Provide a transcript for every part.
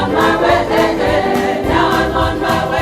Now I'm on my way.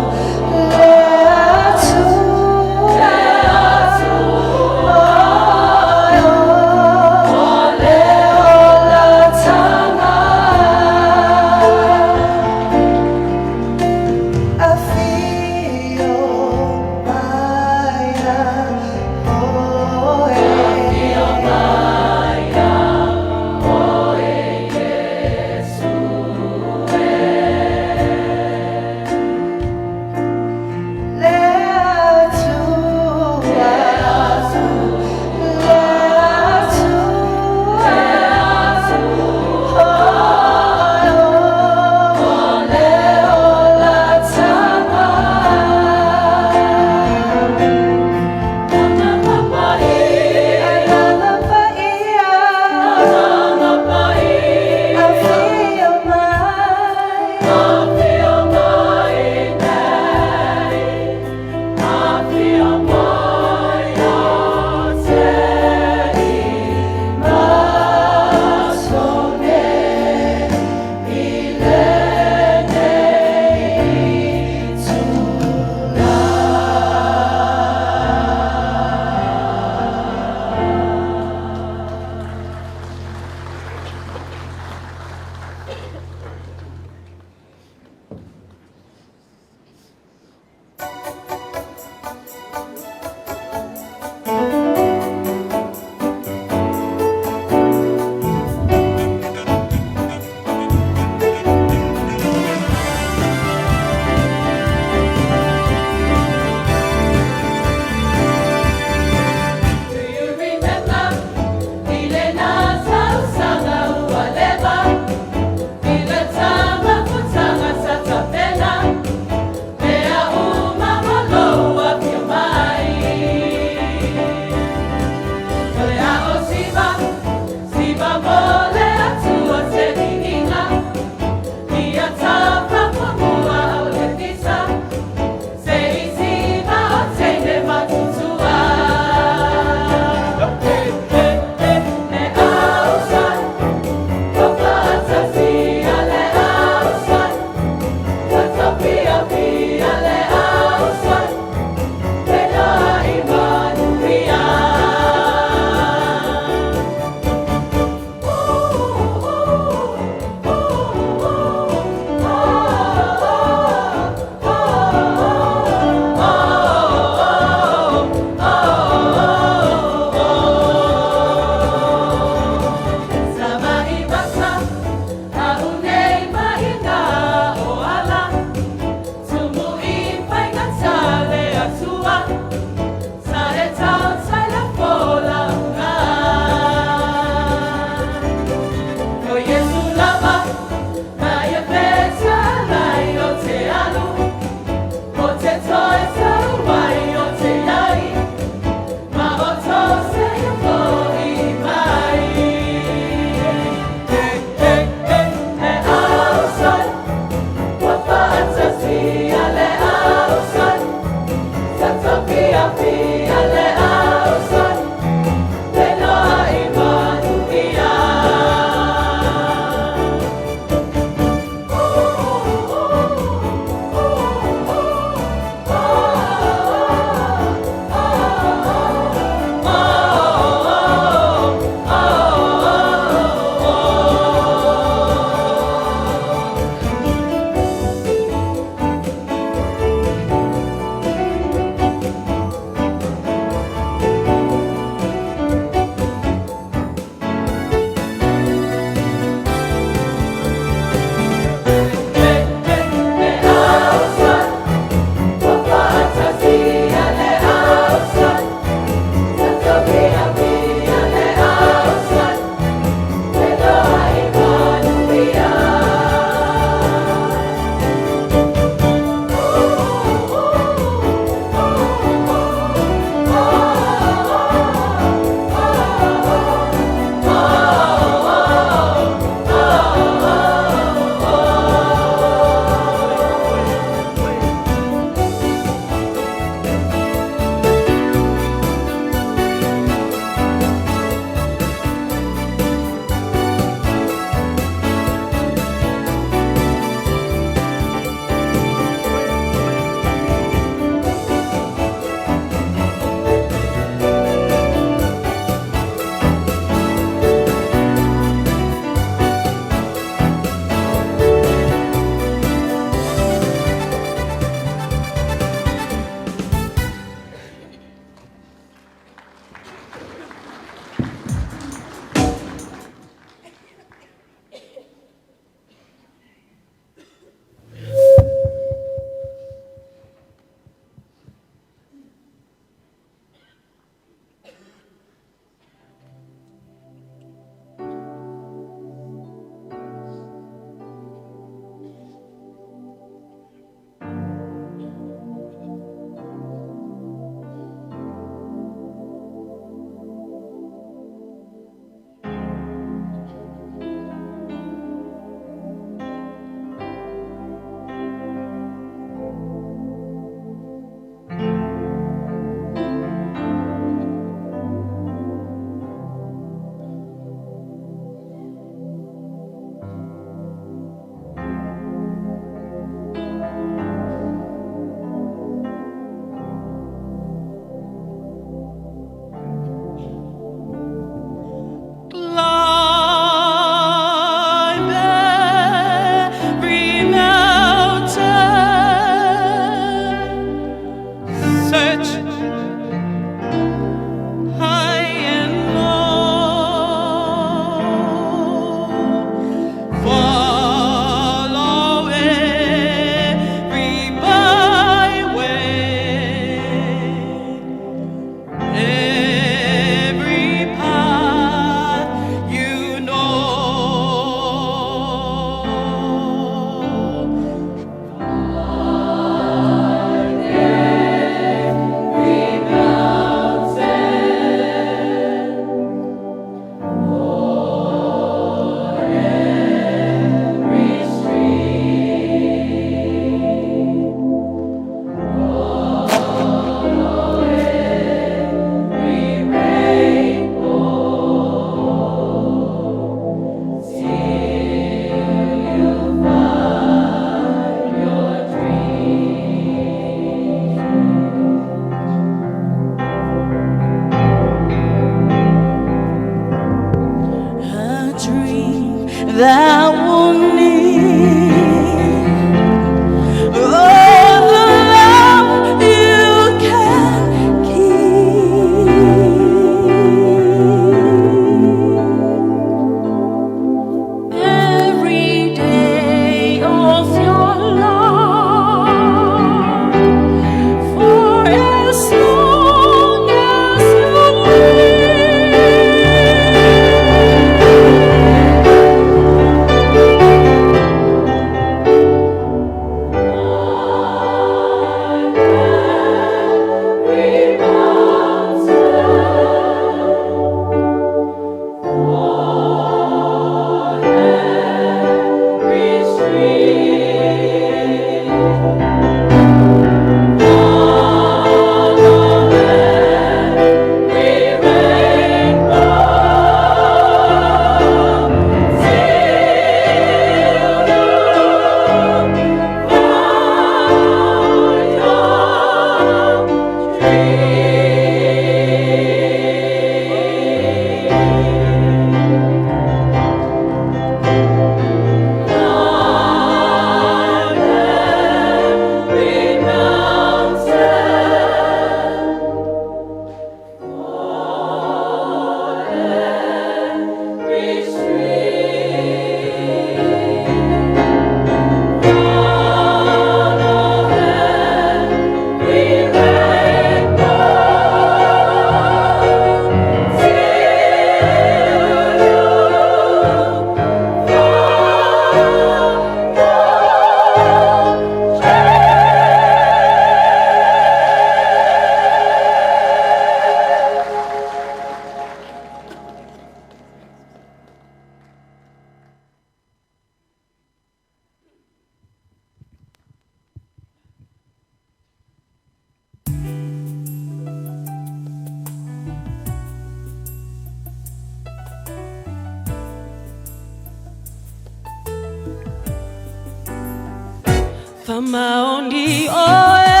Famaondi oe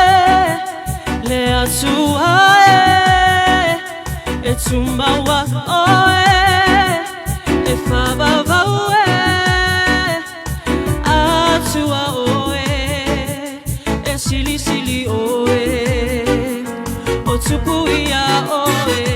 le asuae etumbawa oe e fabavaue atua oe e sili sili oe otupuia oe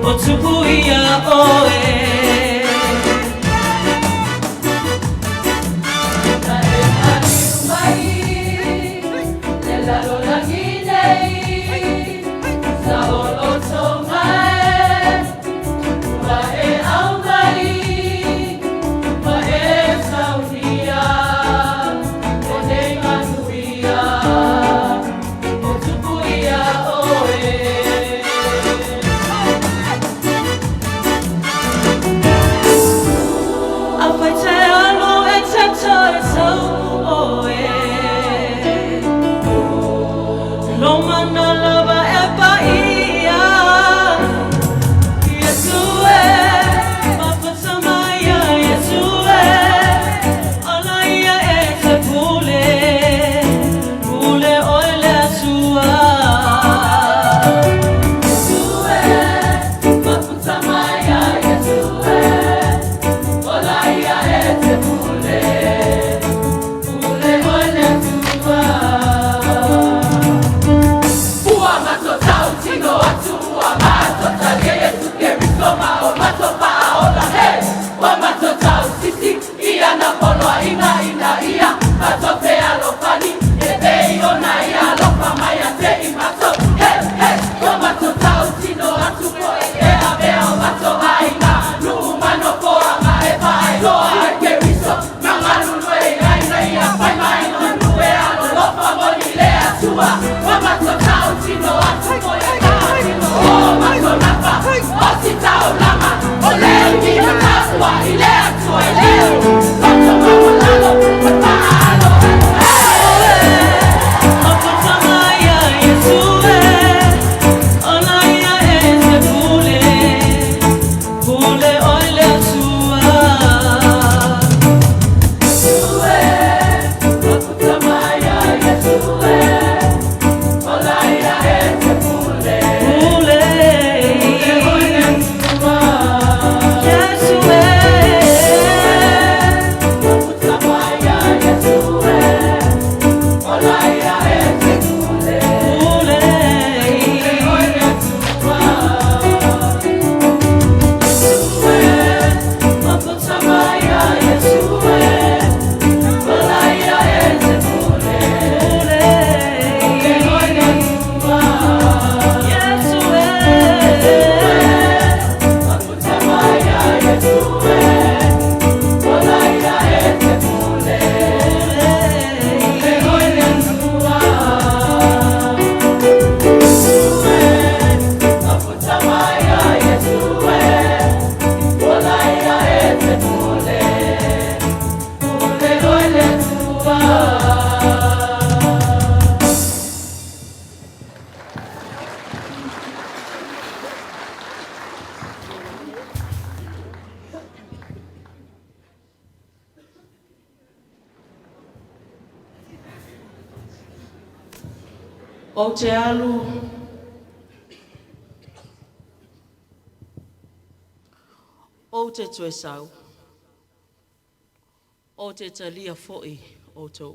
Otupuia oe O te alu, o te tue sau, o te talia fo'i o tō.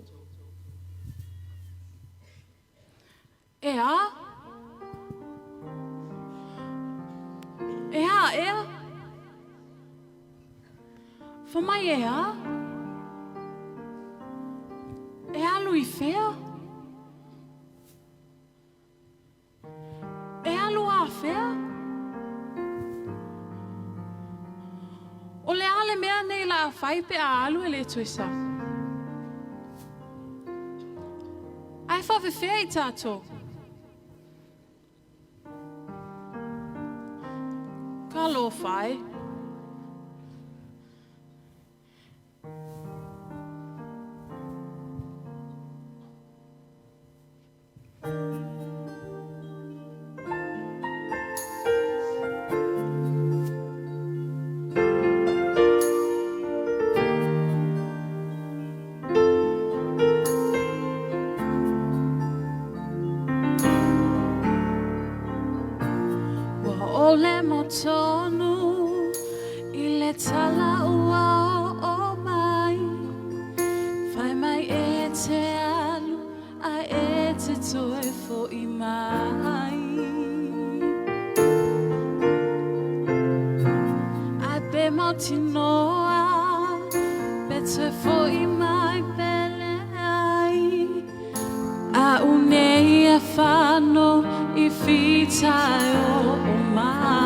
Ea? Ea? Whamai ea? Ea lui whea? Ea lua whea? O le ale mea nei la whai pe a alu e le tuisa. Ai whawe whea i tātou. Ka lo whai. Ole mo tonu I le tala ua o mai Whai mai e te alu a e te toe fo I mai Ai pe mau tinoa Pe toe fo I mai pele ai A unei a whano I whitai o mai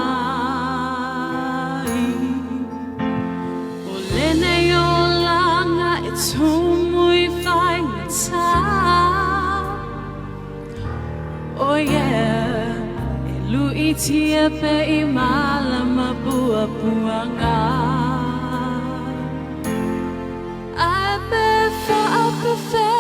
O lenei o langa e tumu I whaingata Oh yeah E lui tia pe I malama bua puanga Ai pe wha pe wha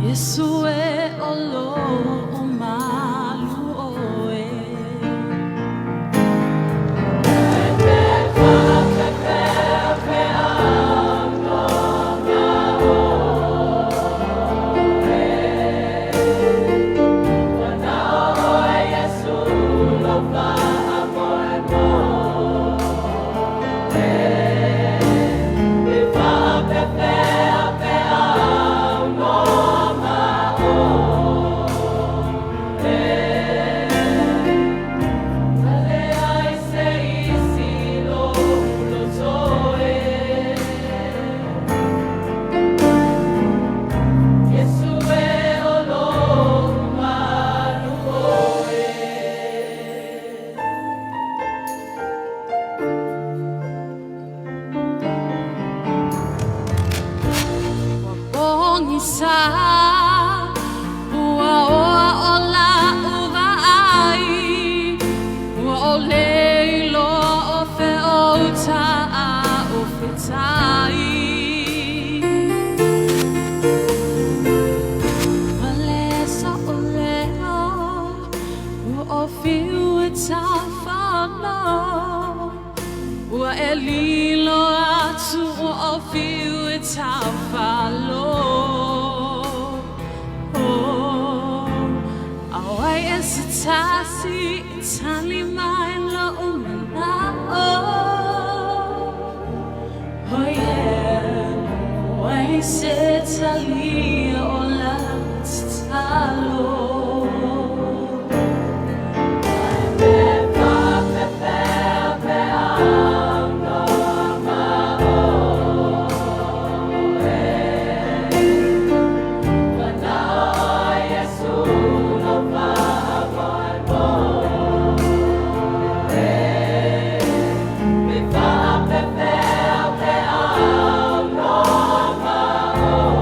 Yesu e olo o malu oe Sa ua oa o la uva ai ua o leilo o fe o ta a o fe tai ua le sa o leo ua o fiu e ta whano ua e lilo atu ua o fiu e ta whalo Tasi tali mai lo umana oh yeah wai se tali o la talo Oh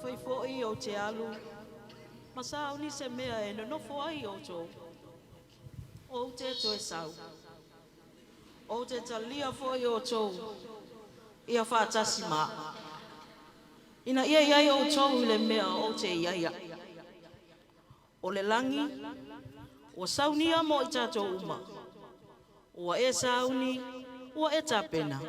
whai fo'i o te alu. Masao ni se mea e no nofo ai o tō. O te toe sau. O te talia fo'i o tō. Ia whātasi mā. Ina ia iai o tō le mea o te iaia. O le langi, o saunia mo i tātou uma. O e sauni, o e tāpena.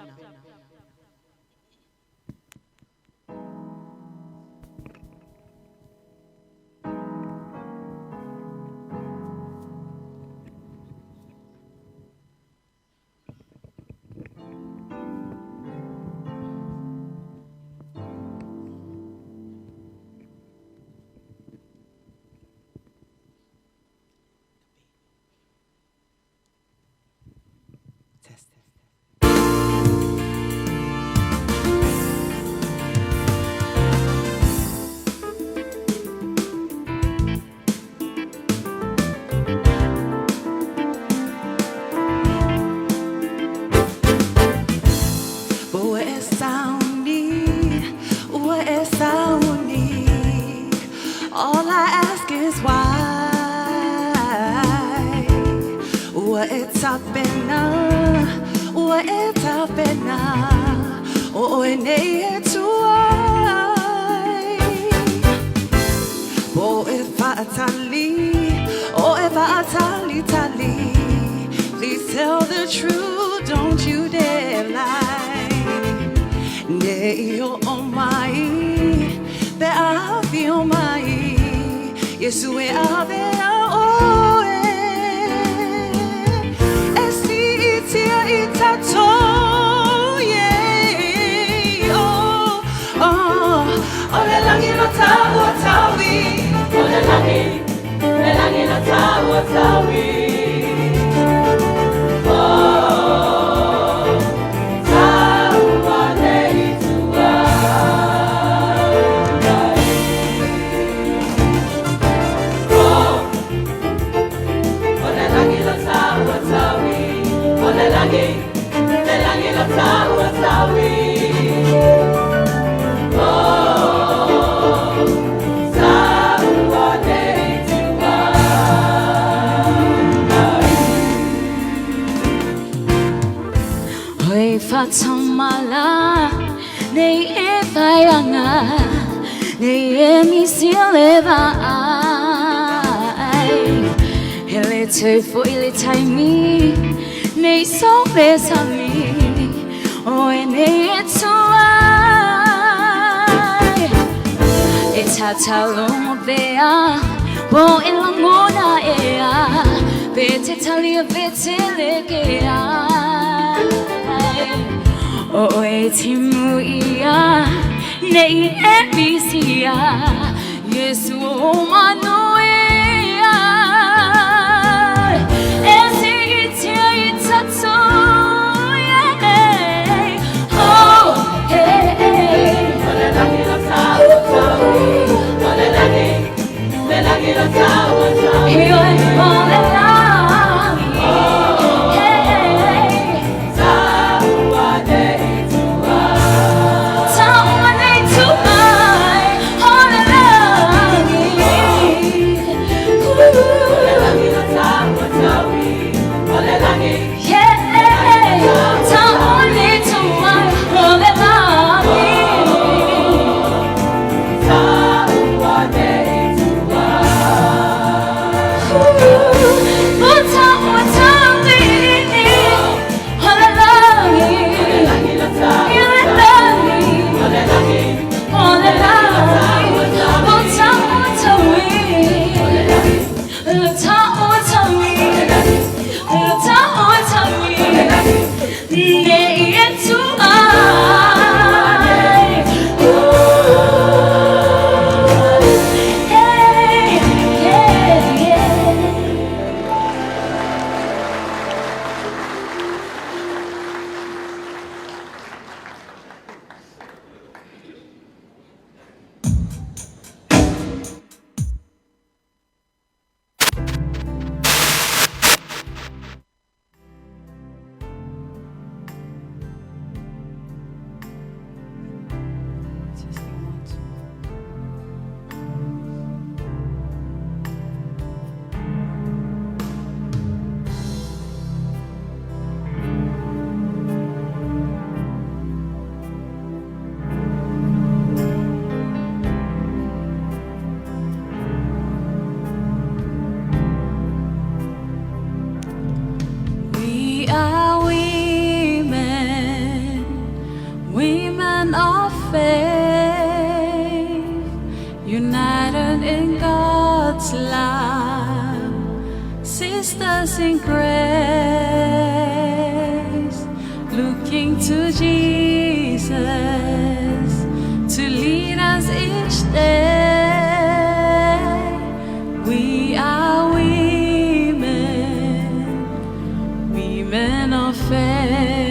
All I ask is why. It's happening, it's happening. Oh, and it's why. Oh, if I tally, please tell the truth, don't you dare lie. Nay, oh my, that I feel my. Yes, we are there. Oh, it's a toe, yeah. Oh, le langi na tawa tawi, le langi na tawa tawi. Fatamala, nei e faianga, nei e misileva ai. Ele te foi le taimi, nei so besami, o e nei e tuai. E tatalo bea, wo e langona ea, bete talia bete legea. O e timu ia, nei e bisia, Yesu o manoia. E se itia itato, yeah. Oh, hey, hey. Ole langi la tawa tawi, ole langi la tawa tawi. Ole langi. women of faith, united in God's love, sisters in grace, looking to Jesus to lead us each day. We are women of faith.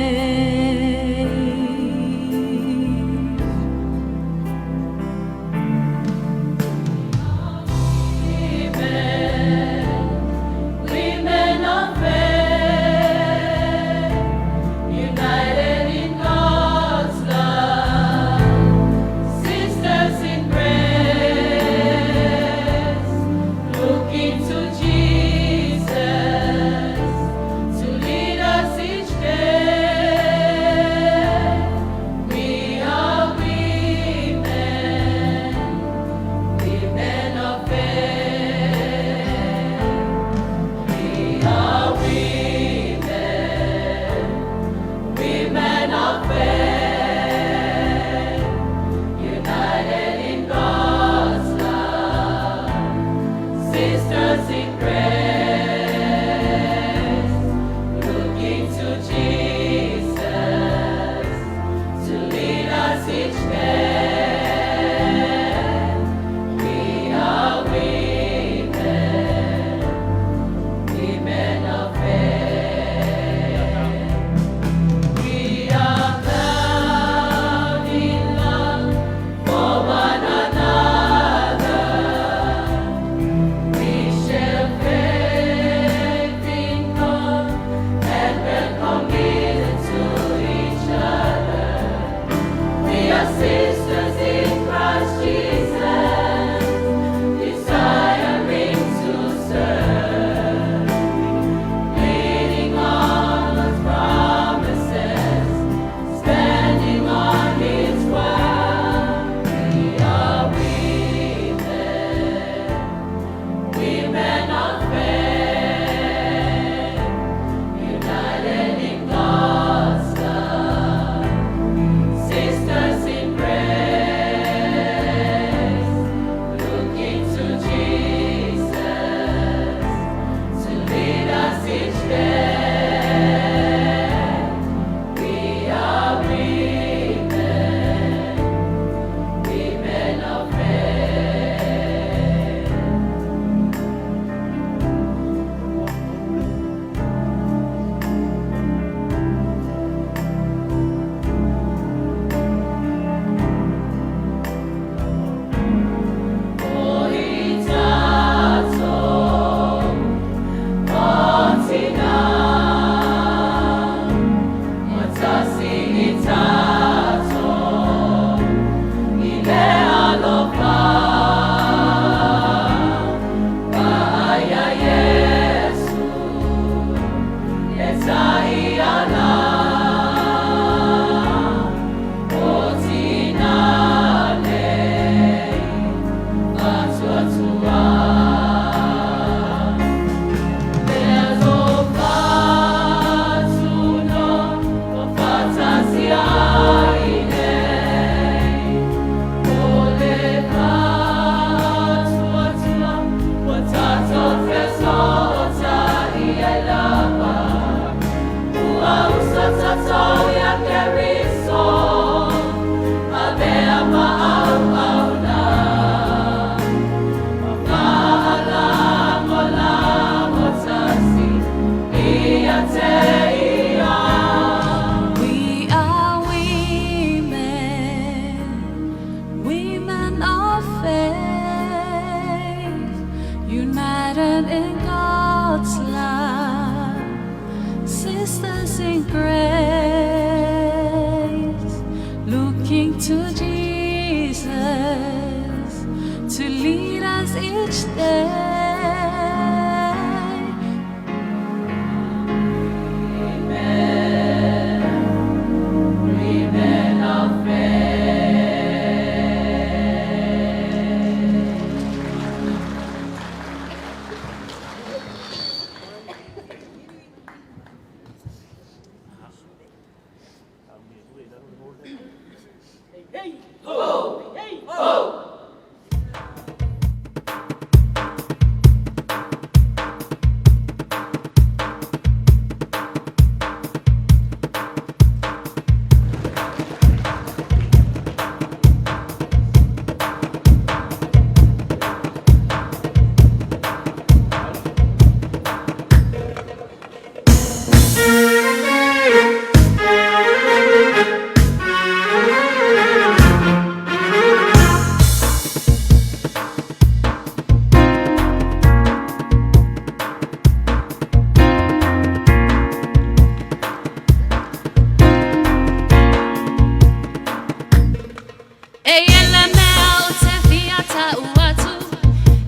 Eyele mea ute fiata uatu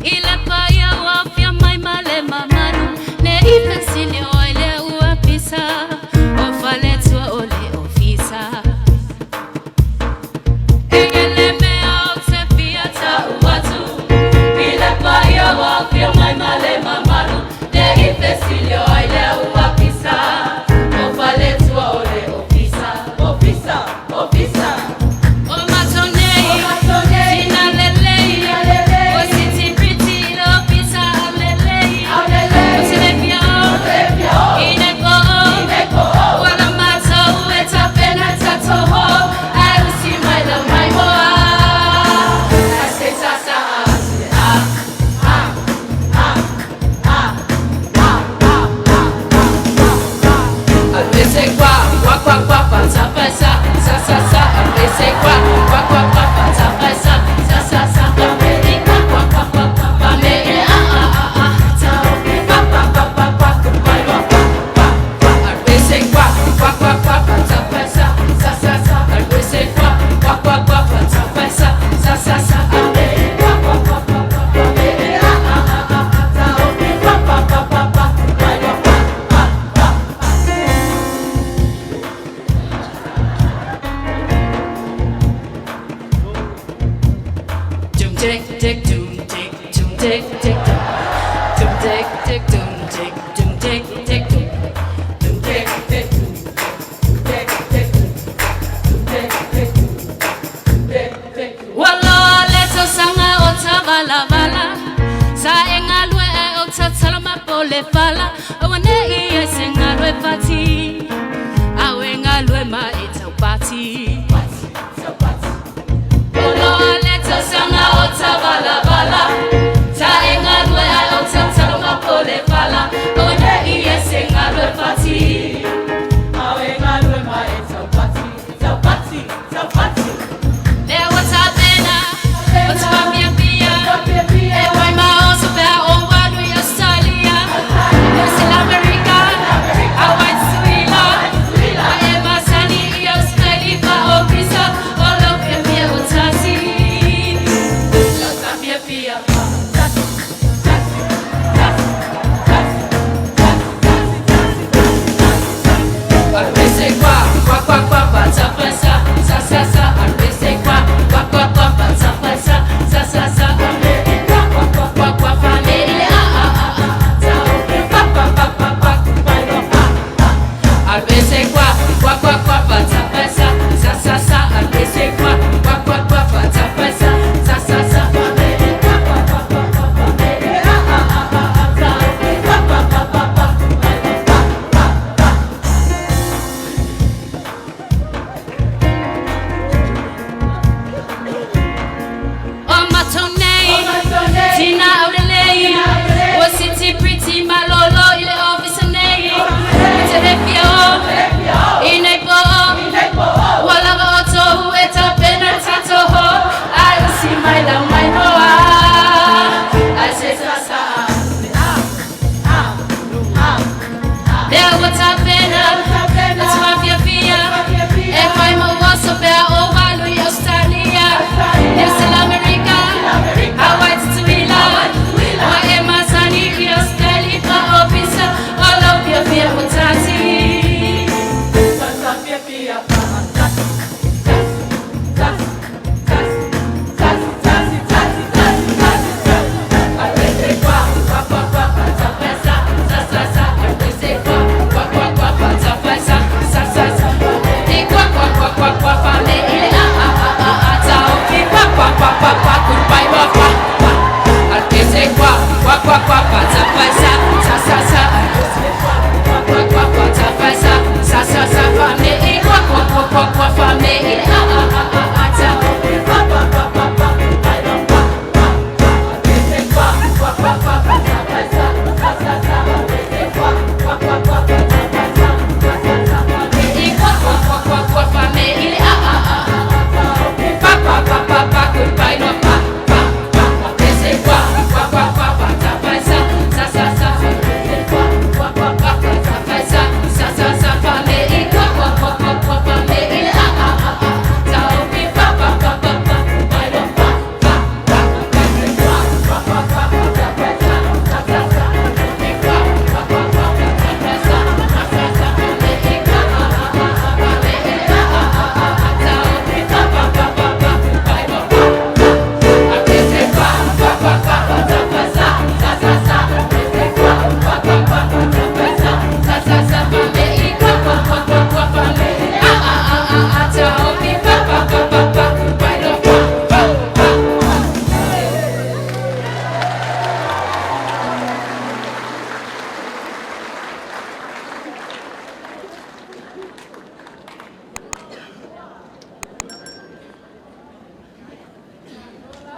ile paya wafya mai male mamaru ne ifensile oile uapisa ofaletwa ole ofisa Eyele mea ute fiata uatu ile paya wafya mai male mamaru ne ifensile oile uapisa ofaletwa ole ofisa ofisa ofisa Fala, awane iye sengalwe pati, awe ngalwe ma itapati. Olo leto sanga ota bala bala, ta engalwe a ota taloma pole fala, awane iye sengalwe pati, awe ngalwe ma itapati, tapati, tapati. Le wata bena, wata bamia pia, e wai ma oso pe a ongwadu ya stali. Tina Aurelei, was city pretty